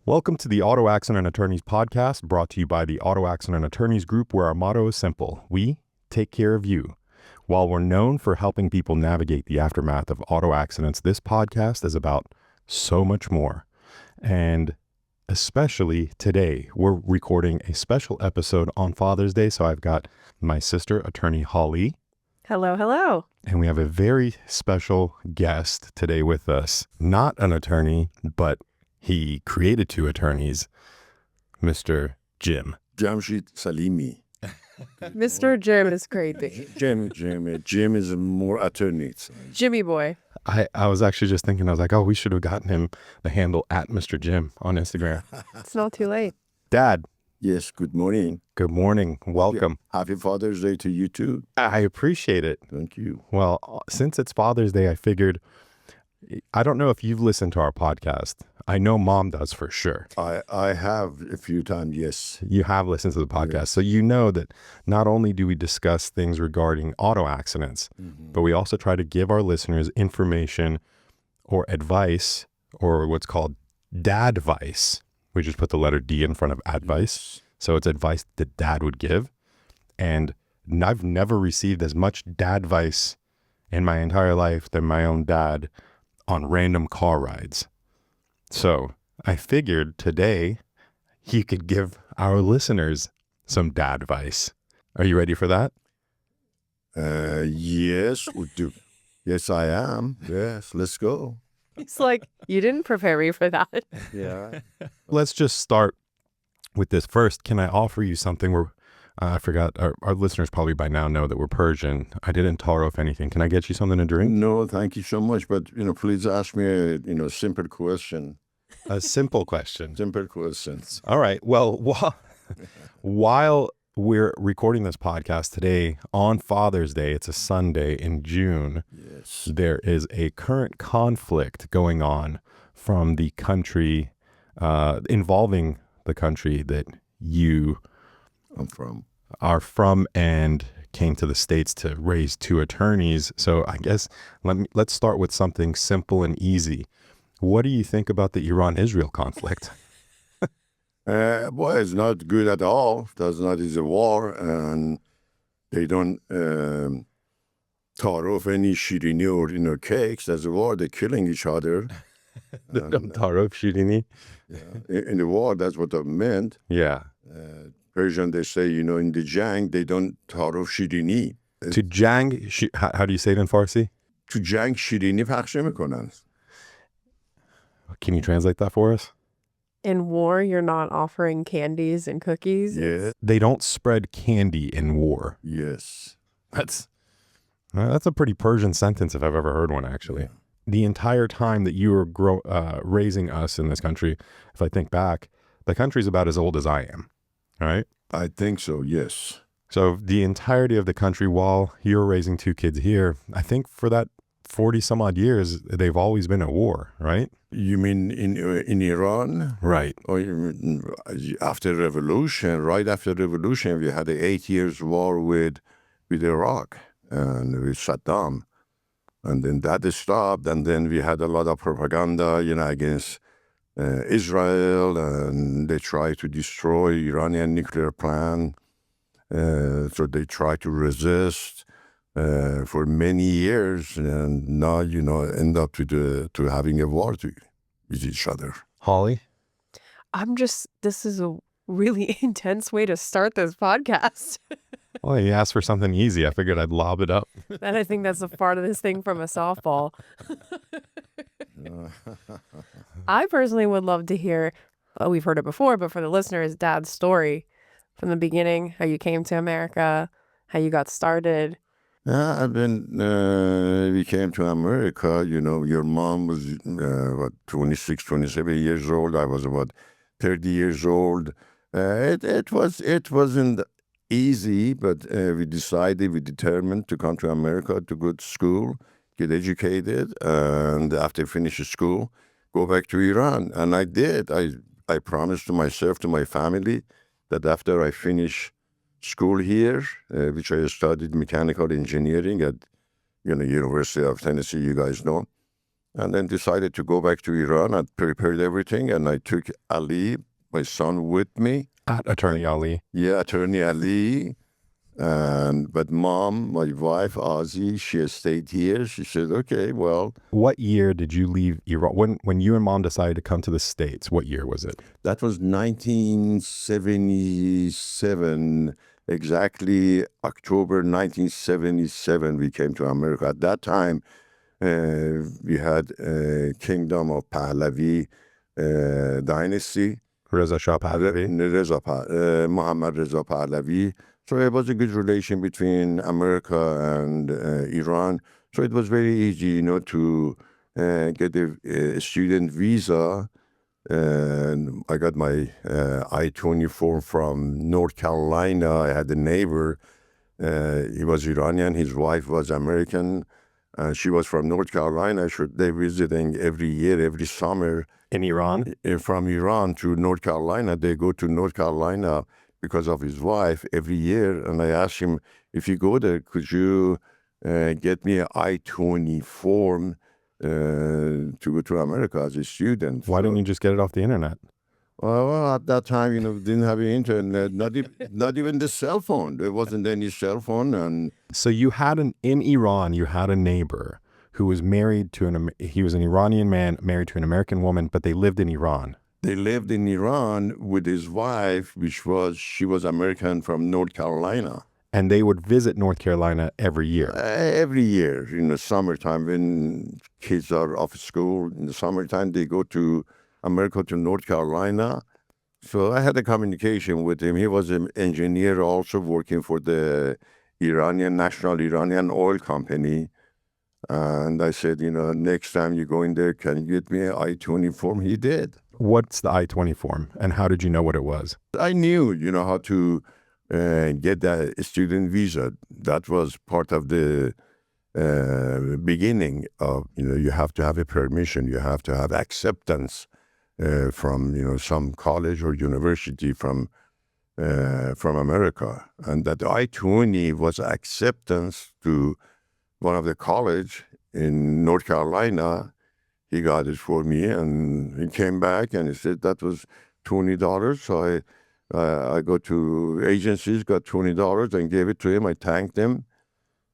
Welcome to the Auto Accident Attorneys podcast, brought to you by the Auto Accident Attorneys Group, where our motto is simple: we take care of you. While we're known for helping people navigate the aftermath of auto accidents, this podcast is about so much more. And especially today, we're recording a special episode on Father's Day. So I've got my sister, attorney Holly. Hello, hello. And we have a very special guest today with us. Not an attorney, but he created two attorneys, Mr. Jim. Jamshid Salimi. Mr. Jim is crazy. Jim is more attorneys. Jimmy boy. I was actually just thinking, I was like, oh, we should have gotten him the handle at Mr. Jim on Instagram. It's not too late. Dad. Yes, good morning. Good morning. Welcome. Yeah. Happy Father's Day to you too. I appreciate it. Thank you. Well, since it's Father's Day, I figured, I don't know if you've listened to our podcast. I know Mom does for sure. I have a few times, yes. You have listened to the podcast. Yes. So you know that not only do we discuss things regarding auto accidents, but we also try to give our listeners information or advice, or what's called dadvice. We just put the letter D in front of advice. So it's advice that Dad would give. And I've never received as much dadvice in my entire life than my own dad on random car rides. So I figured today he could give our listeners some dad advice. Are you ready for that? Yes, we do. Yes, I am. Yes, let's go. He's like, you didn't prepare me for that. Yeah. Let's just start with this first. Can I offer you something where I forgot, our listeners probably by now know that we're Persian. I didn't taro if anything. Can I get you something to drink? No, thank you so much. But, please ask me a, simple question. A simple question. Simple questions. All right. Well, while we're recording this podcast today on Father's Day, it's a Sunday in June. Yes. There is a current conflict going on from the country, involving the country that you are from and came to the States to raise two attorneys. So I guess let's start with something simple and easy. What do you think about the Iran-Israel conflict? Well, it's not good at all. That's not is a war, and they don't tar off any shirini or cakes. That's a war. They're killing each other. They don't tar off shirini. Yeah. In the war, that's what that meant. Yeah. Persian, they say, in the jang, they don't tar off shirini. To jang, how do you say it in Farsi? To jang shirini پخش نمی‌کنن. Can you translate that for us? In war, you're not offering candies and cookies. Yeah. They don't spread candy in war. Yes. That's a pretty Persian sentence if I've ever heard one, actually. Yeah. The entire time that you were raising us in this country, if I think back, the country's about as old as I am, right? I think so, yes. So the entirety of the country, while you're raising two kids here, I think for that 40 some odd years, they've always been at war, right? You mean in Iran? Right. Or after revolution, right after revolution, we had an 8 years war with Iraq and with Saddam. And then that stopped, and then we had a lot of propaganda, against Israel, and they tried to destroy Iranian nuclear plant. So they tried to resist for many years, and now, end up to having a war with each other. Holly? This is a really intense way to start this podcast. Well, you asked for something easy. I figured I'd lob it up. And I think that's the part of this thing from a softball. I personally would love to hear, we've heard it before, but for the listeners, Dad's story from the beginning, how you came to America, how you got started. Yeah, and then we came to America. Your mom was 26, 27 years old. I was about 30 years old. It wasn't easy, but we determined to come to America to go to school, get educated, and after finishing school, go back to Iran. And I did. I promised to myself, to my family, that after I finish school here, which I studied mechanical engineering at University of Tennessee, you guys know, and then decided to go back to Iran. I prepared everything, and I took Ali, my son, with me. Attorney Ali. Yeah, Attorney Ali. But mom, my wife, Ozzy, she stayed here. She said, okay, well, What year did you leave Iran? When you and mom decided to come to the States, what year was it? that was 1977, exactly October 1977, we came to America. At that time, we had Kingdom of Pahlavi dynasty. Reza Shah Pahlavi. Muhammad Reza Pahlavi. So it was a good relation between America and Iran. So it was very easy, to get a student visa. And I got my I-20 form from North Carolina. I had a neighbor. He was Iranian. His wife was American. She was from North Carolina. They visiting every year, every summer. In Iran? From Iran to North Carolina. They go to North Carolina because of his wife every year. And I asked him, if you go there, could you get me an I-20 form to go to America as a student? Why didn't you just get it off the internet? Well, at that time, didn't have the internet, not even the cell phone. There wasn't any cell phone. And So you had in Iran, you had a neighbor who was married to he was an Iranian man married to an American woman, but they lived in Iran. they lived in Iran with his wife, she was American from North Carolina. And they would visit North Carolina every year. Every year, in the summertime, when kids are off school, in the summertime, they go to America, to North Carolina. So I had a communication with him. He was an engineer also working for the National Iranian Oil Company. And I said, next time you go in there, can you get me an I-20 form? He did. What's the I-20 form, and how did you know what it was? I knew, how to get that student visa. That was part of the beginning of, you have to have a permission, you have to have acceptance from, some college or university from America. And that I-20 was acceptance to one of the college in North Carolina. He got it for me, and he came back and he said that was $20. So I go to agencies, got $20 and gave it to him. I thanked him.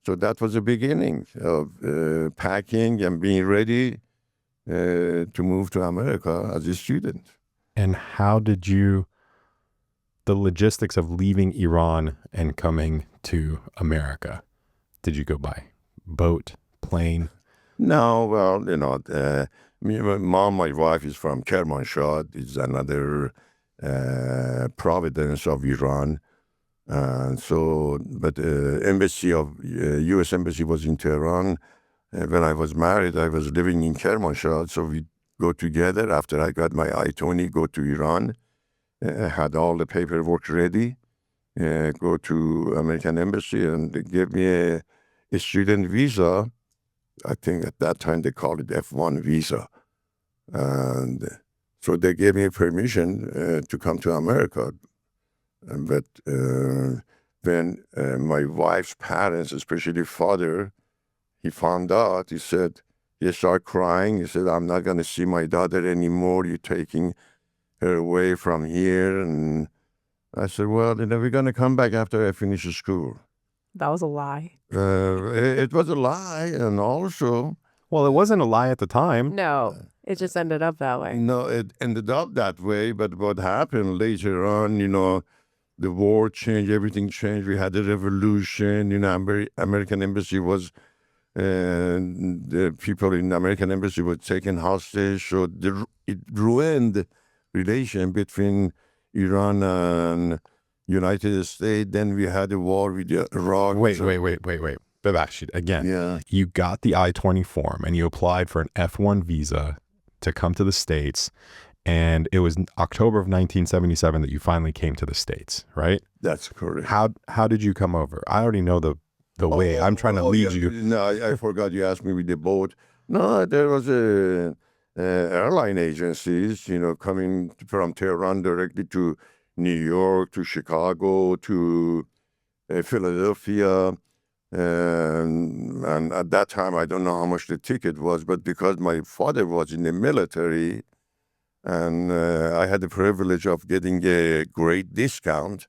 So that was the beginning of packing and being ready to move to America as a student. And how did the logistics of leaving Iran and coming to America? Did you go by boat, plane? No, well, my wife is from Kermanshah. It's another province of Iran. But U.S. Embassy was in Tehran. When I was married, I was living in Kermanshah. So we go together. After I got my I-20, go to Iran. Had all the paperwork ready. Go to American Embassy, and they gave me a student visa. I think at that time they called it F1 visa. And so they gave me permission to come to America. But when my wife's parents, especially father, he found out, he started crying. He said, I'm not going to see my daughter anymore. You're taking her away from here. And I said, well, we're going to come back after I finish school. That was a lie. It was a lie. And also, Well, it wasn't a lie at the time. No, it just ended up that way. no, it ended up that way. But what happened later on, the war changed, everything changed. We had a revolution. American Embassy was, the people in American Embassy were taken hostage. So it ruined relation between Iran and United States. Then we had a war with Iraq. Wait. Babashid, again. Yeah. You got the I-20 form and you applied for an F1 visa to come to the States. And it was October of 1977 that you finally came to the States, right? That's correct. How did you come over? I already know the way. I'm trying to lead you. No, I forgot you asked me with the boat. No, there was a airline agencies, coming from Tehran directly to New York, to Chicago, to Philadelphia. And at that time, I don't know how much the ticket was, but because my father was in the military, and I had the privilege of getting a great discount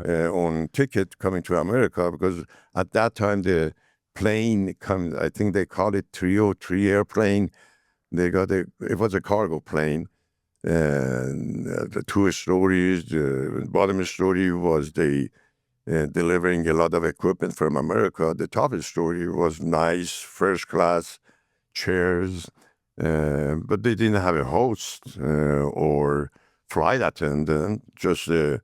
on ticket coming to America, because at that time the plane comes, I think they call it 303 airplane. It was a cargo plane. The two stories, the bottom story was they delivering a lot of equipment from America. The top story was nice, first class chairs, but they didn't have a host or flight attendant, just a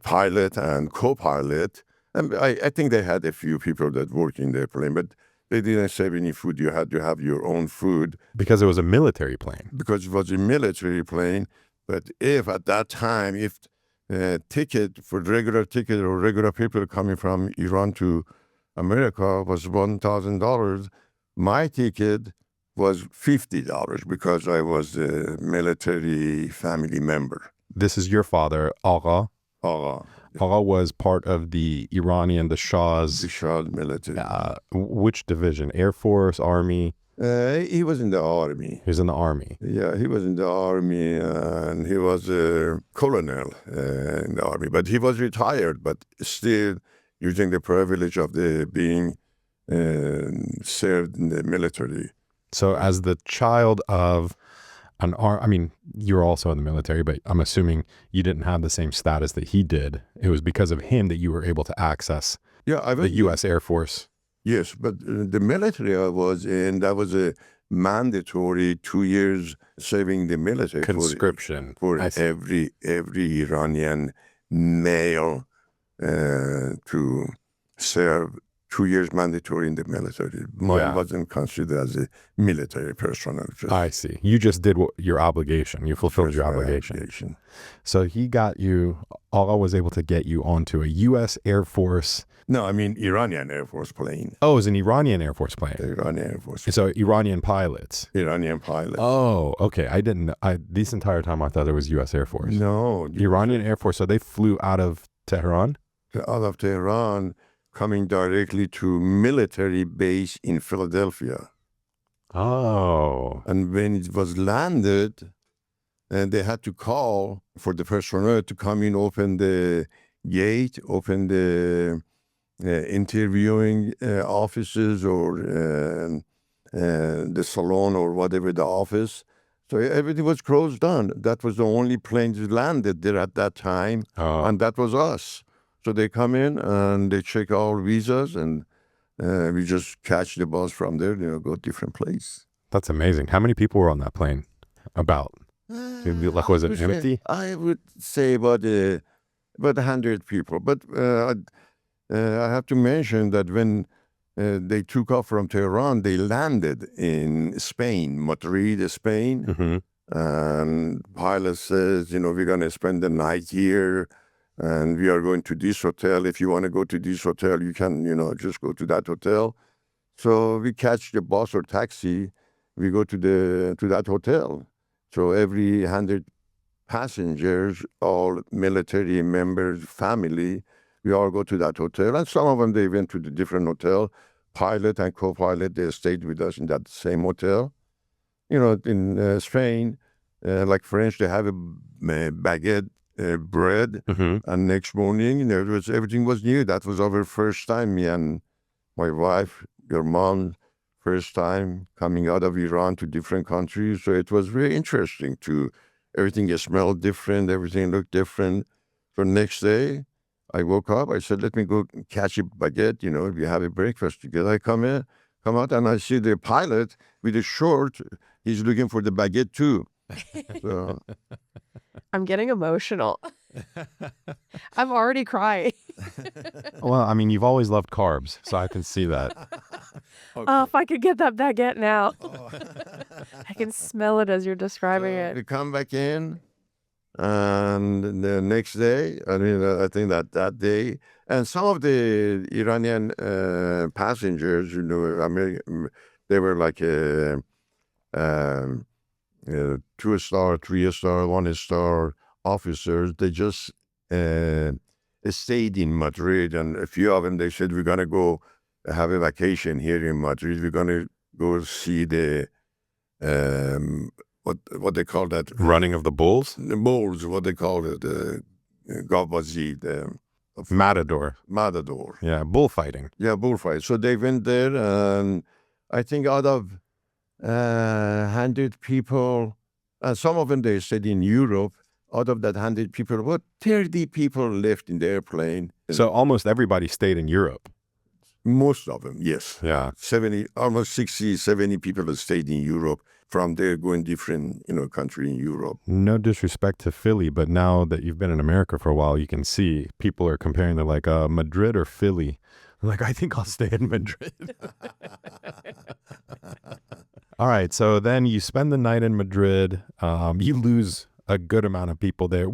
pilot and co-pilot. And I think they had a few people that work in the plane, but they didn't serve any food. You had to have your own food. Because it was a military plane. Because it was a military plane. But if at that time, if ticket for regular ticket or regular people coming from Iran to America was $1,000, my ticket was $50 because I was a military family member. This is your father, Agha. Agha. Agha was part of the Iranian, the Shah's. The Shah military. Which division? Air Force, Army? He was in the army. He was in the army. Yeah, he was in the army, and he was a colonel in the army. But he was retired, but still using the privilege of being served in the military. So as the child of I mean, you're also in the military, but I'm assuming you didn't have the same status that he did. It was because of him that you were able to access the U.S. Air Force. Yes, but the military I was in, that was a mandatory 2 years serving the military. Conscription. For every Iranian male to serve 2 years mandatory in the military. Mine wasn't considered as a military personnel. I see. You just did your obligation. You fulfilled your obligation. So he got you, Allah was able to get you onto a U.S. Air Force. No, I mean Iranian Air Force plane. Oh, it was an Iranian Air Force plane. Iranian Air Force. So Iranian pilots. Iranian pilots. Oh, okay. I didn't know. This entire time I thought it was U.S. Air Force. No. Iranian Air Force. So they flew out of Tehran? Out of Tehran, coming directly to military base in Philadelphia. Oh. And when it was landed, and they had to call for the personnel to come in, open the gate, open the interviewing offices or the salon or whatever the office. So everything was closed down. That was the only plane that landed there at that time, and that was us. So they come in and they check our visas, and we just catch the bus from there, go different place. That's amazing. How many people were on that plane? About? Was it empty? I would say about 100 people. But I have to mention that when they took off from Tehran, they landed in Spain, Madrid, Spain. Mm-hmm. And pilot says, we're going to spend the night here. And we are going to this hotel. If you want to go to this hotel, you can, just go to that hotel. So we catch the bus or taxi. We go to that hotel. So every 100 passengers, all military members, family, we all go to that hotel. And some of them, they went to the different hotel. Pilot and co-pilot, they stayed with us in that same hotel. In Spain, like French, they have a baguette. Bread, and next morning everything was new. That was our first time, me and my wife, your mom, first time coming out of Iran to different countries. So it was very interesting everything smelled different, everything looked different. So next day, I woke up, I said, let me go catch a baguette, we have a breakfast together. I come out and I see the pilot with a short, he's looking for the baguette too. So, I'm getting emotional. I'm already crying. Well, I mean, you've always loved carbs, so I can see that. Oh, if I could get that baguette now. I can smell it as you're describing it. We come back in, and the next day, I think that day, and some of the Iranian passengers, they were like 2-star, 3-star, 1-star officers. They just stayed in Madrid, and a few of them, they said, we're going to go have a vacation here in Madrid. We're going to go see the, what they call that? Running of the bulls? The bulls, what they call it, the Gavazi, the Matador. Matador. Yeah, bullfighting. Yeah, bullfight. So they went there, and I think out of 100 people, some of them they stayed in Europe. Out of that 100 people, about 30 people left in the airplane. So almost everybody stayed in Europe. Most of them, yes. Yeah. 70, almost 60, 70 people that stayed in Europe. From there, going different, country in Europe. No disrespect to Philly, but now that you've been in America for a while, you can see people are comparing. They're like, Madrid or Philly? I'm like, I think I'll stay in Madrid. All right. So then you spend the night in Madrid. You lose a good amount of people there.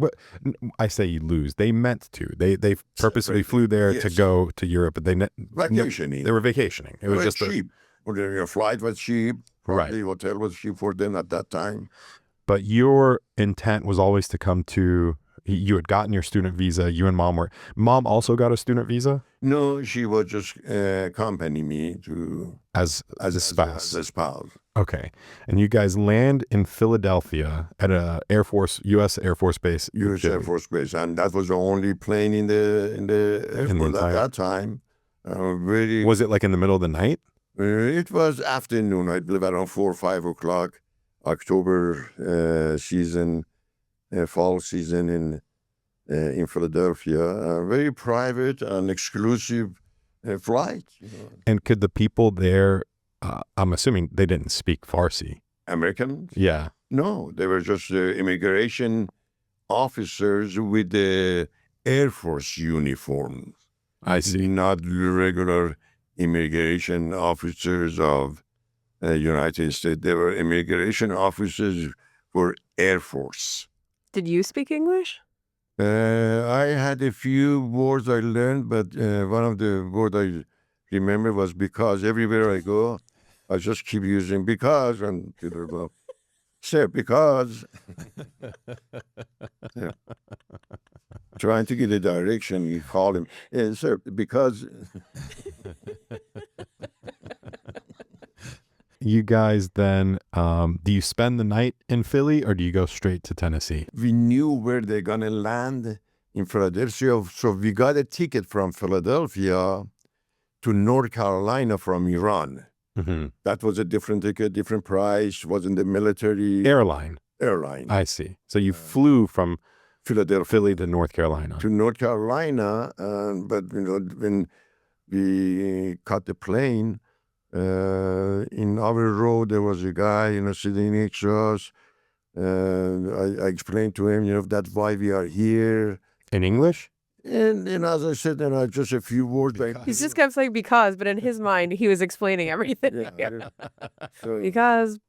I say you lose. They meant to. They purposely flew there to go to Europe, but Vacationing. They were vacationing. It was just cheap. Your flight was cheap. Right. The hotel was cheap for them at that time. But your intent was always to come to. You had gotten your student visa. You and Mom also got a student visa? No, she was just accompanying me to as a spouse. As a spouse. Okay. And you guys land in Philadelphia at a U.S. Air Force base. U.S. Air Force Base. And that was the only plane in the airport at that time. Was it like in the middle of the night? It was afternoon, I believe around 4 or 5 o'clock, October season, fall season in Philadelphia. Very private and exclusive flight. And could the people there, I'm assuming they didn't speak Farsi. Americans? Yeah. No, they were just immigration officers with the Air Force uniforms. I see. Not regular immigration officers of United States. They were immigration officers for Air Force. Did you speak English? I had a few words I learned, but one of the words I remember was because. Everywhere I go, I just keep using because, and people go, sir, because. Yeah. Trying to get a direction, you call him, sir, because. You guys then, do you spend the night in Philly or do you go straight to Tennessee? We knew where they're going to land in Philadelphia, so we got a ticket from Philadelphia to North Carolina from Iran. Mm-hmm. That was a different ticket, different price, wasn't the military Airline. I see. So you flew from Philly to North Carolina. To North Carolina, but when we caught the plane, in our road there was a guy, sitting next to us. I explained to him, that's why we are here. In English? And as I said, just a few words. He just kept saying because, but in his mind, he was explaining everything. Yeah. So, because.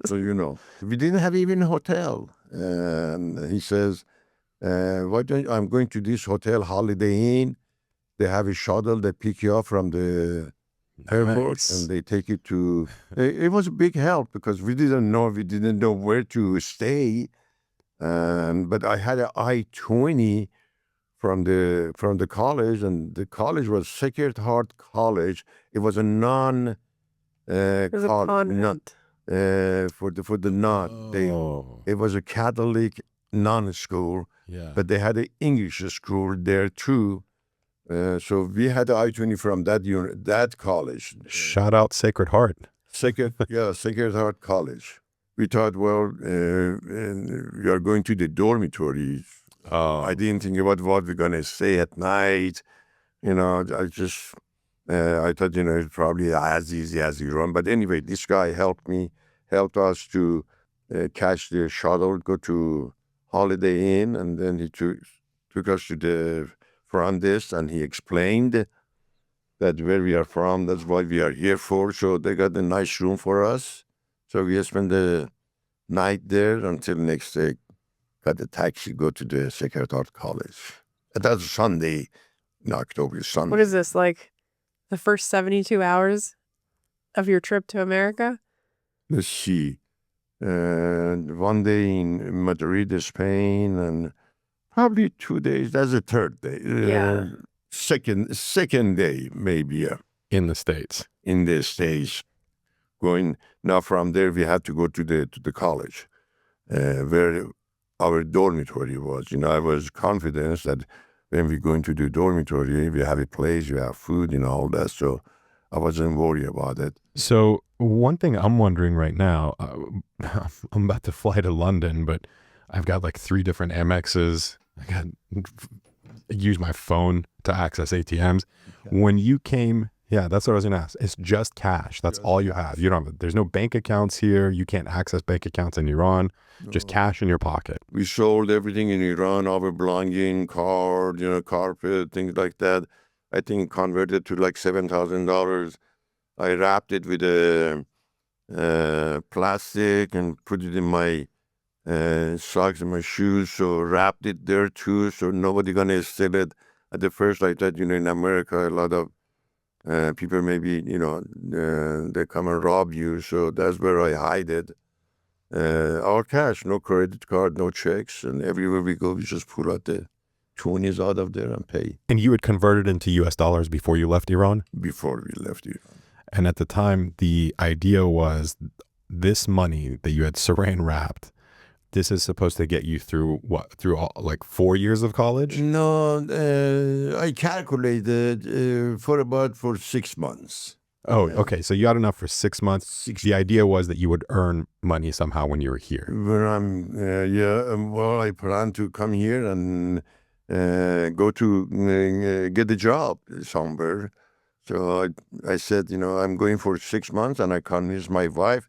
So, we didn't have even a hotel. And he says, I'm going to this hotel, Holiday Inn. They have a shuttle that pick you up from the airport, and they take you to. It was a big help because we didn't know where to stay. But I had an I-20 from the college, and the college was Sacred Heart College. It was a non. It was a convent. For the non. It was a Catholic non-school. Yeah. But they had an English school there too. So we had the I-20 from that college. Shout out Sacred Heart. Sacred Heart College. We thought, well, we are going to the dormitories. I didn't think about what we're going to say at night. I thought, it's probably as easy as Iran. But anyway, this guy helped us to catch the shuttle, go to Holiday Inn, and then he took us to the front desk, and he explained that where we are from, that's what we are here for. So they got a nice room for us. So we spent the night there until next day. Got a taxi, go to the Sacred Heart College. That was Sunday, in October, Sunday. What is this, like the first 72 hours of your trip to America? Let's see. One day in Madrid, Spain, and Probably 2 days. That's the third day. Yeah. Second day, maybe, In the States. in the States. Going now from there, we had to go to the college, where our dormitory was. I was confident that when we go into the dormitory, we have a place, we have food, all that. So I wasn't worried about it. So one thing I'm wondering right now, I'm about to fly to London, but I've got like 3 different Amexes. Use my phone to access ATMs. Okay. When you came, yeah, that's what I was gonna ask. It's just cash. That's all you have. You don't have, there's no bank accounts here. You can't access bank accounts in Iran. Just cash in your pocket. We sold everything in Iran, our belonging, car, carpet, things like that. I think converted to like $7,000. I wrapped it with a plastic and put it in my socks and my shoes. So wrapped it there too, so nobody gonna steal it. At the first, I thought, in America, a lot of people maybe, they come and rob you. So that's where I hide it. Our cash, no credit card, no checks, and everywhere we go, we just pull out the 20s out of there and pay. And you had converted into US dollars before you left Iran? Before we left Iran. And at the time, the idea was this money that you had saran wrapped, this is supposed to get you through what? Through all, like 4 years of college? No, I calculated for 6 months. Oh, okay. So you had enough for 6 months. The idea was that you would earn money somehow when you were here. Where well, I plan to come here and go to get a job somewhere. So I said, I'm going for 6 months, and I convinced my wife,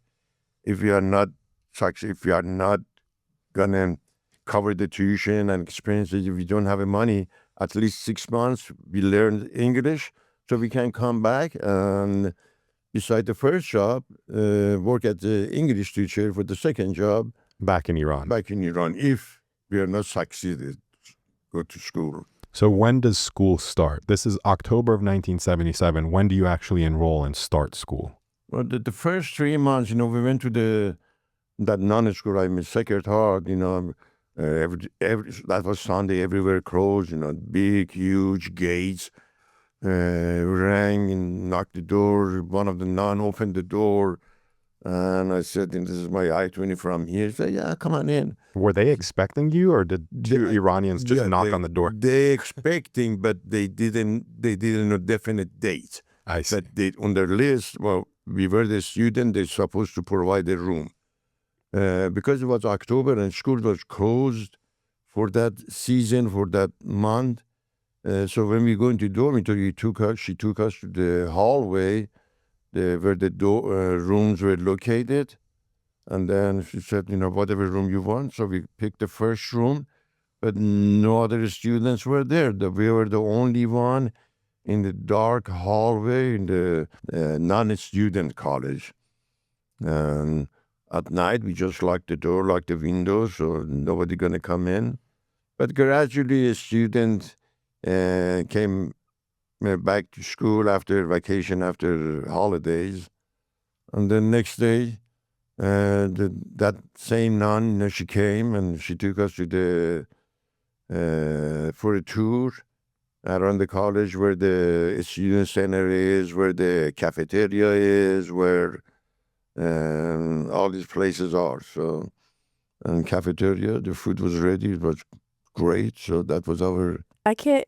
if we are not gonna cover the tuition and expenses, if we don't have the money, at least 6 months we learn English, so we can come back and, beside the first job, work as the English teacher for the second job Back in Iran. if we are not succeeded, go to school. So when does school start? This is October of 1977. When do you actually enroll and start school? Well, the first 3 months, we went to that non-school. I mean, Sacred Heart. That was Sunday. Everywhere closed. Big, huge gates. Rang and knocked the door. One of the nun opened the door, and I said, "This is my I-20 from here." He said, "Yeah, come on in." Were they expecting you, or did two Iranians just knock on the door? They expecting, but they didn't know definite date. I see. But they, on their list, well, we were the student. They're supposed to provide a room. Because it was October and school was closed for that season, for that month. So when we go into dormitory, she took us to the hallway where the rooms were located. And then she said, whatever room you want. So we picked the first room, but no other students were there. We were the only one in the dark hallway in the non-student college. And at night, we just locked the door, locked the windows, so nobody gonna come in. But gradually, a student came back to school after vacation, after holidays. And the next day, that same nun, she came and she took us to for a tour around the college, where the student center is, where the cafeteria is, where all these places are. So, and cafeteria, the food was ready. It was great. So that was our... I can't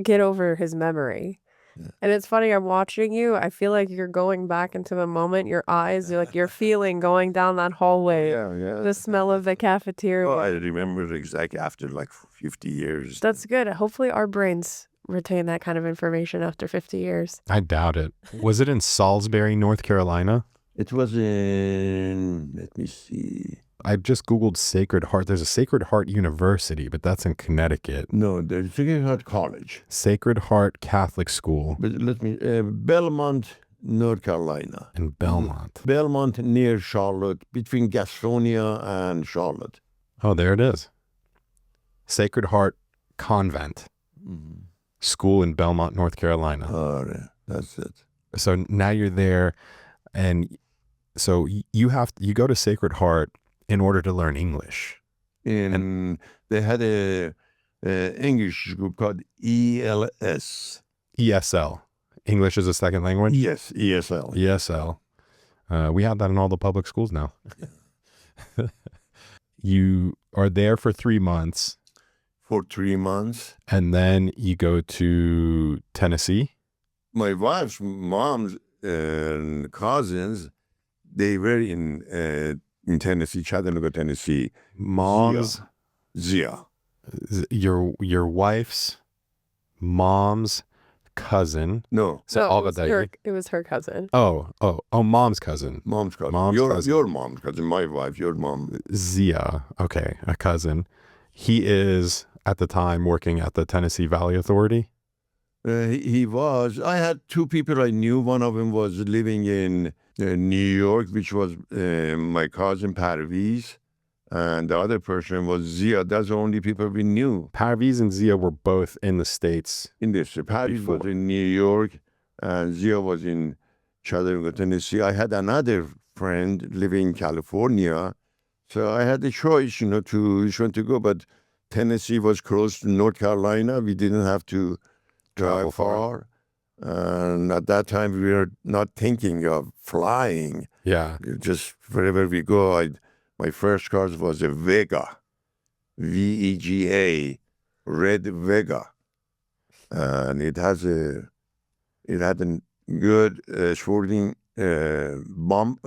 get over his memory. Yeah. And it's funny, I'm watching you. I feel like you're going back into the moment. Your eyes, you're feeling going down that hallway. Yeah. The smell of the cafeteria. Oh, I remember exactly after like 50 years. That's good. Hopefully our brains retain that kind of information after 50 years. I doubt it. Was it in Salisbury, North Carolina? It was in, let me see. I just Googled Sacred Heart. There's a Sacred Heart University, but that's in Connecticut. No, there's Sacred Heart College. Sacred Heart Catholic School. But let me, Belmont, North Carolina. In Belmont. Belmont near Charlotte, between Gastonia and Charlotte. Oh, there it is. Sacred Heart Convent. Mm-hmm. School in Belmont, North Carolina. Oh, yeah, that's it. So now you're there, and so you go to Sacred Heart in order to learn English. They had a English school called ELS. ESL. English is a second language? Yes, ESL. ESL. We have that in all the public schools now. You are there for 3 months. For 3 months. And then you go to Tennessee. My wife's mom's cousins, they were in Tennessee, Chattanooga, Tennessee. Mom's, Zia. your wife's mom's cousin. No, So No, all it was that. it was her cousin. Oh, mom's cousin. mom's cousin. Mom's cousin. Your mom's cousin, my wife, your mom. Zia. Okay, a cousin. He is at the time working at the Tennessee Valley Authority. He was. I had two people I knew. One of them was living in New York, which was my cousin Parviz. And the other person was Zia. That's the only people we knew. Parviz and Zia were both in the States. In this, Parviz was in New York, and Zia was in Chattanooga, Tennessee. I had another friend living in California. So I had the choice, to which one to go. But Tennessee was close to North Carolina. We didn't have to Travel drive far. And at that time, we were not thinking of flying. Yeah. Just wherever we go, my first car was a Vega, VEGA, red Vega. And it had a good sporting bump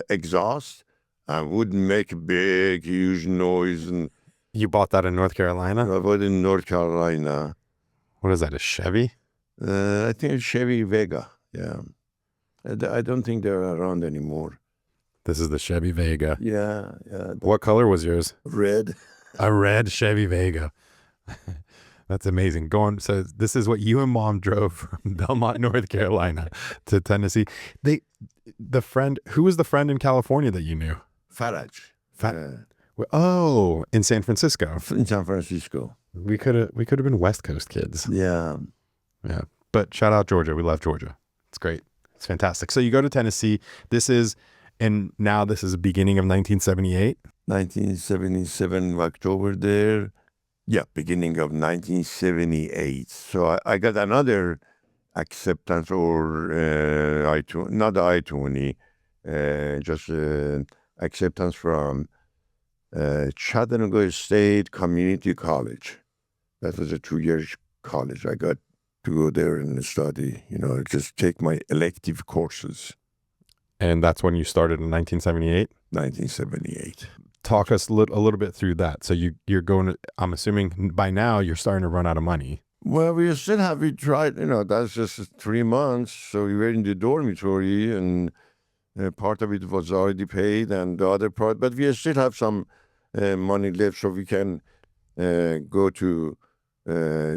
exhaust and wouldn't make a big, huge noise. And You bought that in North Carolina? I was in North Carolina. What is that, a Chevy? I think it's Chevy Vega. Yeah. I don't think they're around anymore. This is the Chevy Vega. Yeah. What color was yours? Red. A red Chevy Vega. That's amazing. So this is what you and Mom drove from Belmont, North Carolina to Tennessee. Who was the friend in California that you knew? Faraj. In San Francisco. In San Francisco. We could have been West Coast kids. Yeah. Yeah. But shout out Georgia. We love Georgia. It's great. It's fantastic. So you go to Tennessee. This is the beginning of 1978. 1977, October there. Yeah, beginning of 1978. So I got another acceptance or not I-20, just acceptance from Chattanooga State Community College. That was a 2-year college. I got to go there and study, just take my elective courses. And that's when you started in 1978? 1978. Talk us a little bit through that. So you're going to, I'm assuming by now you're starting to run out of money. Well, we tried, that's just 3 months. So we were in the dormitory and part of it was already paid and the other part, but we still have some money left so we can go to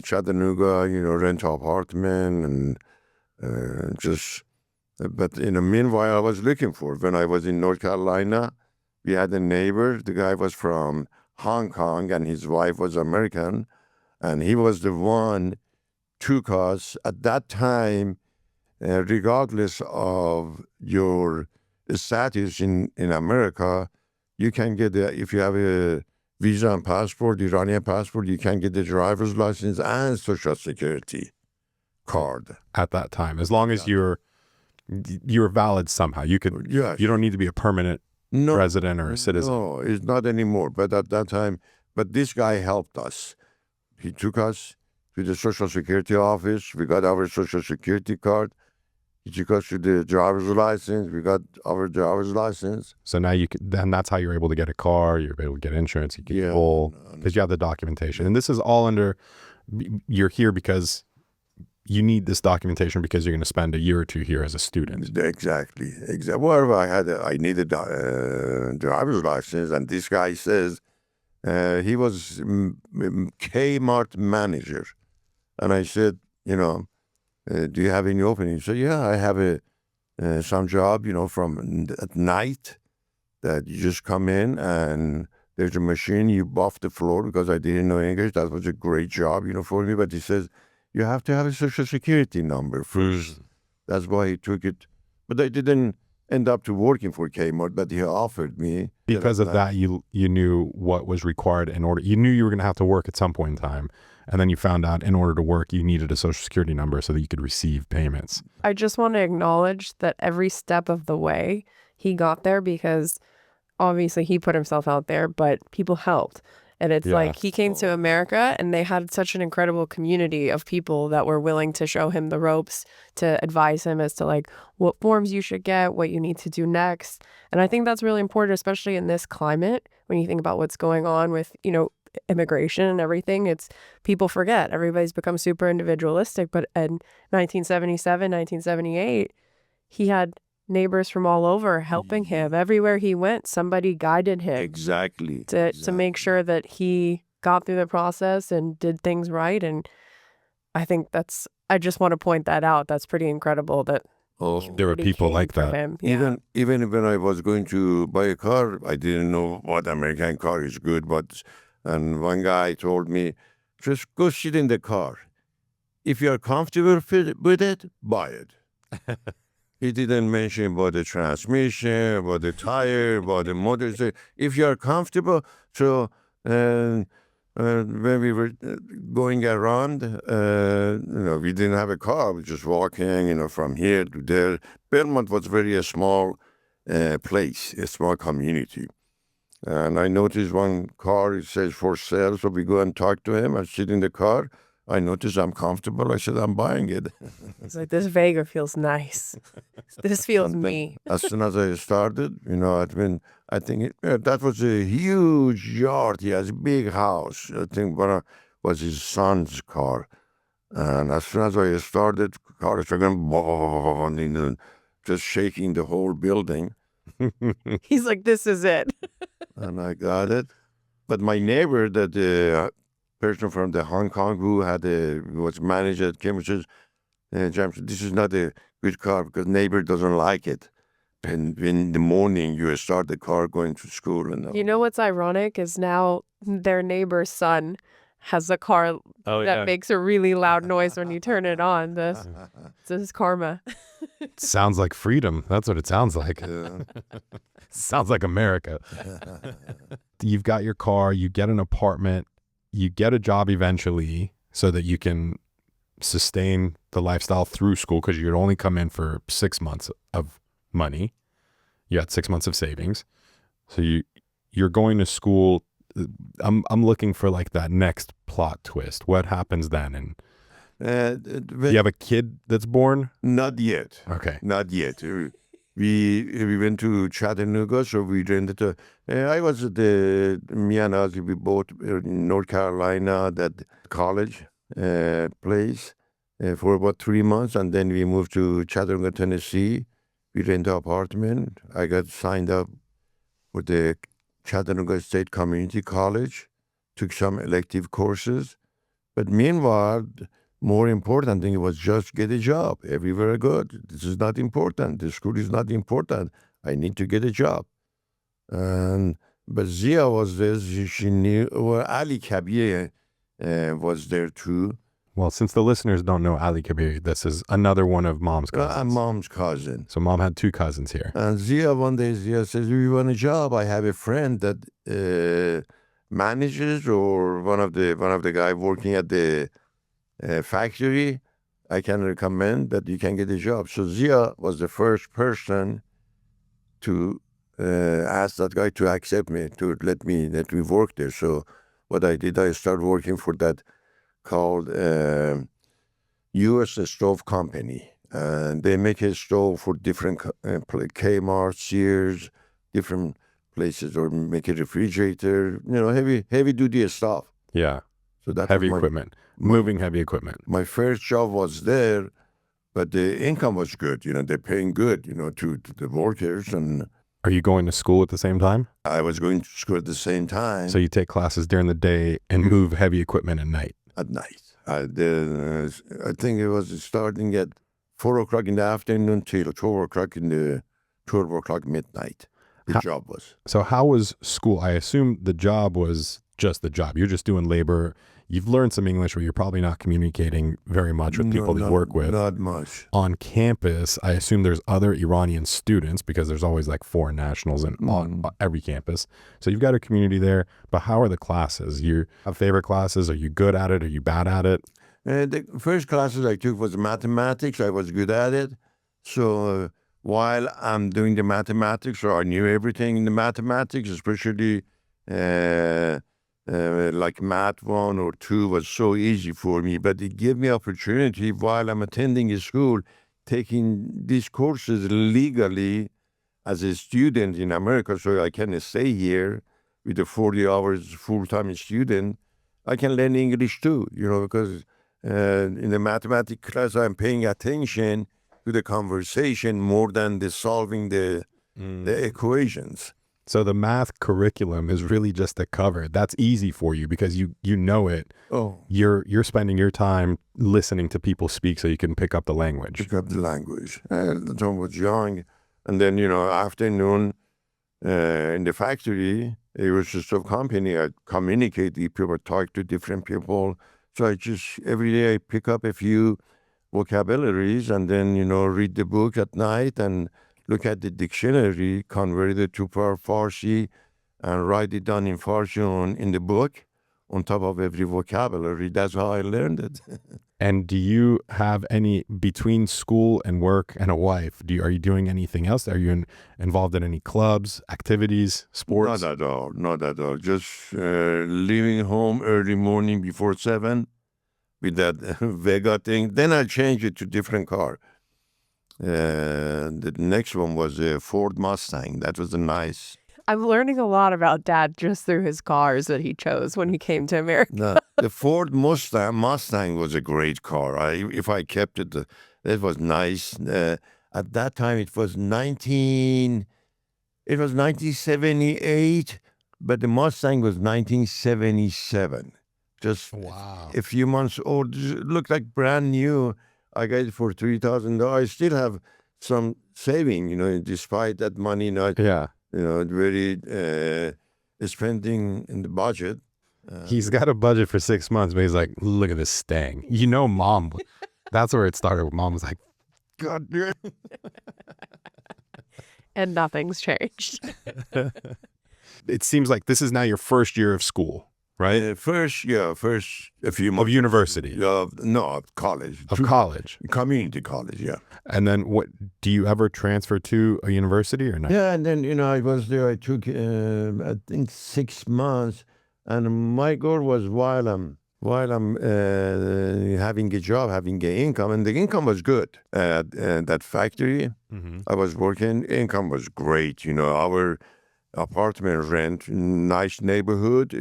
Chattanooga, rent an apartment and but in the meanwhile, I was looking when I was in North Carolina, we had a neighbor. The guy was from Hong Kong and his wife was American. And he was the one took us at that time, regardless of your status in America, you can get, if you have a visa and passport, Iranian passport, you can get the driver's license and Social Security card. At that time, as long as you're valid somehow, you could. Yes. You don't need to be a permanent resident or a citizen. No, it's not anymore. But at that time, this guy helped us. He took us to the Social Security office. We got our Social Security card. He took us to the driver's license. We got our driver's license. So now then that's how you're able to get a car. You're able to get insurance. You get full because you have the documentation. And this is all you're here because you need this documentation because you're going to spend a year or two here as a student. Exactly. Well, I needed a driver's license, and this guy says he was Kmart manager, and I said, do you have any opening? He said, yeah, I have some job, from at night that you just come in and there's a machine, you buff the floor because I didn't know English. That was a great job, for me. But he says, you have to have a Social Security number first. That's why he took it. But I didn't end up to working for Kmart, but he offered me. Because of that, you knew what was required in order. You knew you were going to have to work at some point in time. And then you found out in order to work, you needed a social security number so that you could receive payments. I just want to acknowledge that every step of the way he got there, because obviously he put himself out there, but people helped. And it's like he came to America and they had such an incredible community of people that were willing to show him the ropes, to advise him as to like what forms you should get, what you need to do next. And I think that's really important, especially in this climate, when you think about what's going on with, you know, immigration and everything. It's people forget. Everybody's become super individualistic. But in 1977, 1978, he had neighbors from all over helping him. Everywhere he went, somebody guided him Exactly. to make sure that he got through the process and did things right. And I think I just want to point that out. That's pretty incredible that There were people like that. him. Even when I was going to buy a car, I didn't know what American car is good, and one guy told me, just go sit in the car. If you are comfortable with it, buy it. He didn't mention about the transmission, about the tire, about the motor. If you are comfortable, so when we were going around, we didn't have a car. We were just walking, from here to there. Belmont was very a small place, a small community. And I noticed one car, it says for sale, so we go and talk to him. I sit in the car. I noticed I'm comfortable. I said, I'm buying it. It's like, this Vega feels nice. This feels me. As soon as I started, I think that was a huge yard. He has a big house. I think one was his son's car. And as soon as I started, car started just shaking the whole building. He's like, this is it. And I got it. But my neighbor, that person from the Hong Kong who was manager at Cambridge, says, Jamshid, this is not a good car because neighbor doesn't like it. And in the morning, you start the car going to school. And You know what's ironic is now their neighbor's son has a car that makes a really loud noise when you turn it on. This is karma. Sounds like freedom. That's what it sounds like. Sounds like America. You've got your car, you get an apartment, you get a job eventually so that you can sustain the lifestyle through school, because you'd only come in for 6 months of money. You had 6 months of savings. So you're going to school. I'm looking for like that next plot twist. What happens then? And you have a kid that's born? Not yet. Okay. Not yet. We went to Chattanooga, so we rented I was at me and Ozzy, we both in North Carolina, that college place for about 3 months, and then we moved to Chattanooga, Tennessee. We rented an apartment. I got signed up for the Chattanooga State Community College, took some elective courses. But meanwhile, more important thing was just get a job everywhere I go. This is not important. The school is not important. I need to get a job. But Zia was there. She knew. Well, Ali Kabir was there too. Well, since the listeners don't know Ali Kabir, this is another one of Mom's cousins. Mom's cousin. So Mom had 2 cousins here. And one day Zia says, "We want a job. I have a friend that manages, or one of the guy working at the factory. I can recommend that you can get a job." So Zia was the first person to ask that guy to accept me, to let me work there. So what I did, I started working for that called U.S. Stove Company. And they make a stove for different Kmart, Sears, different places, or make a refrigerator, heavy duty stuff. Yeah. So that heavy equipment, moving heavy equipment. My first job was there, but the income was good. They're paying good, to the workers. And are you going to school at the same time? I was going to school at the same time. So you take classes during the day and move heavy equipment at night? At night. I think it was starting at 4 o'clock in the afternoon till 12 o'clock midnight. The job was. So how was school? I assume the job was just the job. You're just doing labor. You've learned some English, but you're probably not communicating very much with people you work with. Not much. On campus, I assume there's other Iranian students because there's always like foreign nationals on every campus. So you've got a community there, but how are the classes? You have favorite classes? Are you good at it? Are you bad at it? The first classes I took was mathematics. I was good at it. So while I'm doing the mathematics, so I knew everything in the mathematics, especially like math 1 or 2 was so easy for me. But it gave me opportunity while I'm attending a school, taking these courses legally as a student in America, so I can stay here with the 40 hours full-time student. I can learn English too, because in the mathematics class, I'm paying attention to the conversation more than the solving the equations. So the math curriculum is really just a cover. That's easy for you because you know it. Oh, You're spending your time listening to people speak so you can pick up the language. pick up the language. I was young, and then afternoon in the factory, it was just a company. I communicate with people, talk to different people. So I just, every day I pick up a few vocabularies and then, read the book at night and look at the dictionary, convert it to Farsi and write it down in Farsi in the book on top of every vocabulary. That's how I learned it. And do you have any, between school and work and a wife, are you doing anything else? Are you involved in any clubs, activities, sports? Not at all. Just leaving home early morning before 7 with that Vega thing. Then I changed it to different car. The next one was a Ford Mustang. That was a nice. I'm learning a lot about Dad just through his cars that he chose when he came to America. The Ford Mustang was a great car. If I kept it, that was nice. At that time, it was 1978, but the Mustang was 1977. Just wow. A few months old. It looked like brand new. I got it for $3,000. I still have some saving, despite that money not, very spending in the budget. He's got a budget for 6 months, but he's like, look at this Stang. Mom, that's where it started. Mom was like, God damn. And nothing's changed. It seems like this is now your first year of school, right? First a few months. Of university? No, college. Of college? Community college, yeah. And then do you ever transfer to a university or not? Yeah, and then, I was there. I took, I think 6 months. And my goal was while I'm having a job, having an income, and the income was good at that factory. Mm-hmm. I was working, income was great. Our apartment rent, nice neighborhood,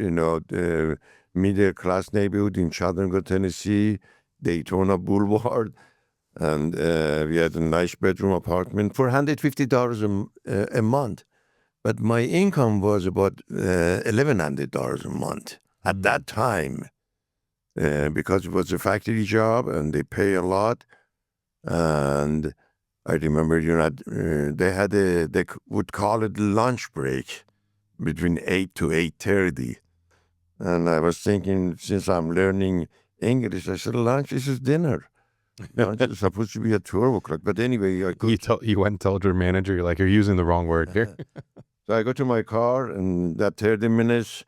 middle class neighborhood in Chattanooga, Tennessee, Daytona Boulevard. And we had a nice bedroom apartment for $150 a month. But my income was about $1,100 a month at that time because it was a factory job and they pay a lot. And I remember, they would call it lunch break between 8 to 8:30. And I was thinking, since I'm learning English, I said, lunch is dinner. Lunch is supposed to be at 12 o'clock. But anyway, You went and told your manager, you're like, you're using the wrong word here. So I go to my car, and that 30 minutes,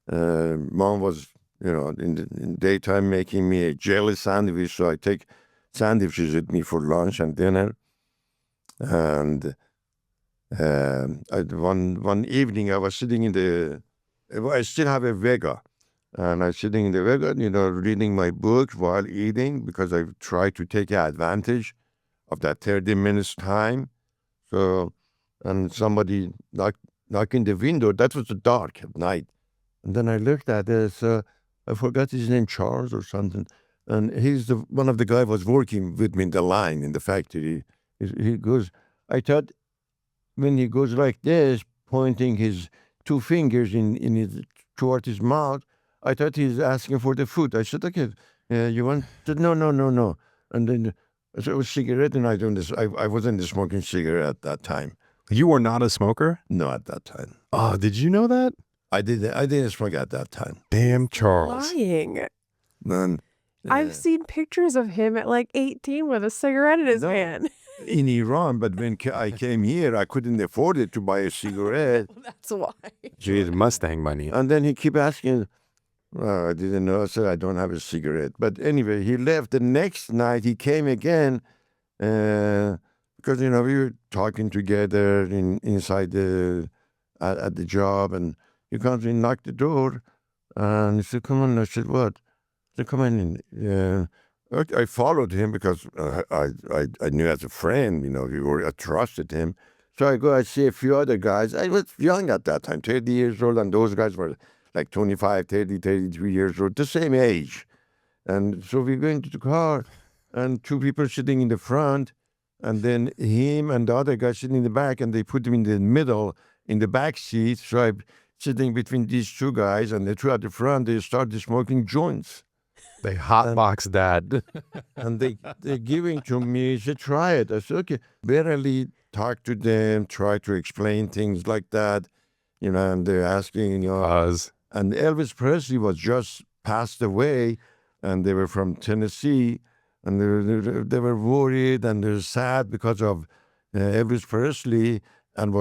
Mom was, in daytime making me a jelly sandwich. So I take sandwiches with me for lunch and dinner. And one evening, I was sitting I still have a Vega. And I was sitting in the Vega, reading my book while eating because I tried to take advantage of that 30 minutes time. So, and somebody knocking the window. That was dark at night. And then I looked at it. I forgot his name, Charles or something. And he's one of the guys was working with me in the line in the factory. He goes, I thought when he goes like this, pointing his 2 fingers toward his mouth, I thought he's asking for the food. I said, okay, you want to? No. And then so it was cigarette, and I wasn't smoking cigarette at that time. You were not a smoker? No, at that time. Oh, did you know that? I didn't smoke at that time. Damn, Charles. Lying. Then I've seen pictures of him at like 18 with a cigarette in his hand. in Iran, but when I came here, I couldn't afford it to buy a cigarette. That's why. Geez, Mustang money. And then he keep asking, I didn't know, so I don't have a cigarette. But anyway, he left. The next night, he came again because, we were talking together inside at the job, and he comes in, knocked the door, and he said, come on. I said, what? He said, come on in. I followed him because I knew as a friend, I trusted him. So I go, I see a few other guys. I was young at that time, 30 years old, and those guys were like 25, 30, 33 years old, the same age. And so we go into the car, and two people sitting in the front, and then him and the other guy sitting in the back, and they put him in the middle, in the back seat. So I'm sitting between these two guys, and the two at the front, they started smoking joints. They hotbox Dad. And they're giving to me, he said, try it. I said, okay. Barely talk to them, try to explain things like that, and they're asking, and Elvis Presley was just passed away, and they were from Tennessee, and they were worried and they're sad because of Elvis Presley, and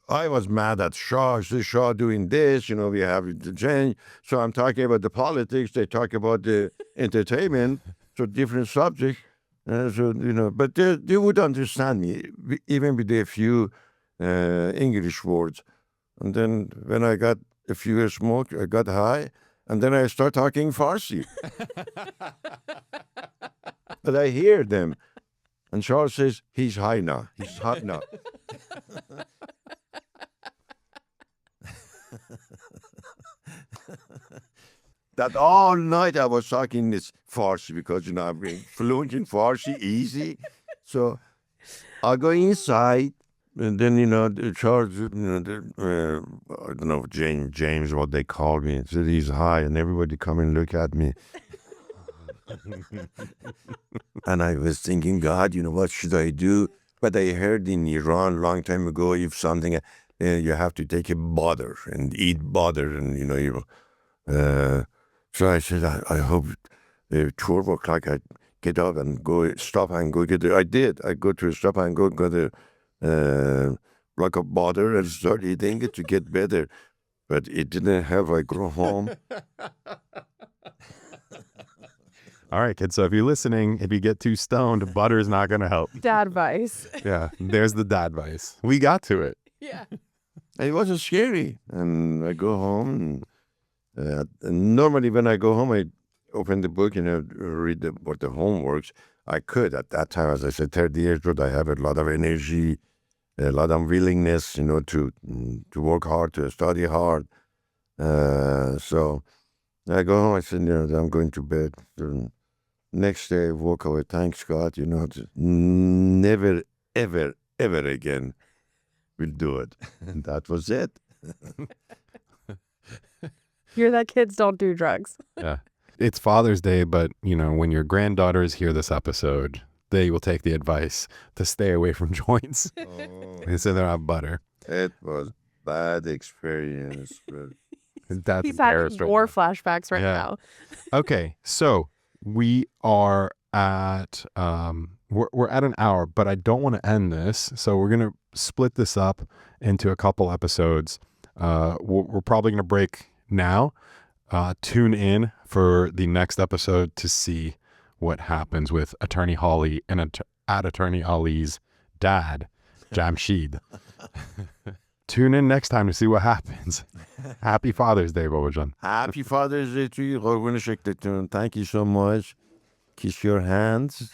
I was mad at Shaw. So Shaw doing this, we have to change. So I'm talking about the politics, they talk about the entertainment, so different subjects. But they would understand me, even with a few English words. And then when I got a few smoke, I got high, and then I start talking Farsi. But I hear them. And Charles says, he's high now. He's hot now. That all night I was talking this Farsi because, I'm being fluent in Farsi, easy. So I go inside, and then, Charles, I don't know, James, what they call me, said he's high, and everybody come and look at me. And I was thinking, God, what should I do? But I heard in Iran long time ago, if something, you have to take a butter and eat butter, and, so I said, I hope 12 o'clock I get up and go stop and go get it. I did. I go to a stop and go got a block of butter and start eating it to get better. But it didn't help. I go home. All right, kids. So if you're listening, if you get too stoned, butter is not going to help. Dad advice. Yeah, there's the dad advice. We got to it. Yeah. It wasn't scary. And I go home. And normally when I go home, I open the book and read what the homeworks. I could at that time, as I said, 30 years old, I have a lot of energy, a lot of willingness, to work hard, to study hard. So I go home, I said, I'm going to bed. So next day I woke up, thanks God, never, ever, ever again will do it. And that was it. Hear that, kids, don't do drugs. Yeah. It's Father's Day, but, when your granddaughters hear this episode, they will take the advice to stay away from joints. They say they're not butter. It was bad experience. That's He's having more flashbacks right now. Okay, so we are at we're at an hour, but I don't want to end this, so we're gonna split this up into a couple episodes. We're probably gonna break now. Tune in for the next episode to see what happens with Attorney Holly and at Attorney Ali's dad, Jamshid. Tune in next time to see what happens. Happy Father's Day, Babajan. Happy Father's Day to you. Thank you so much. Kiss your hands.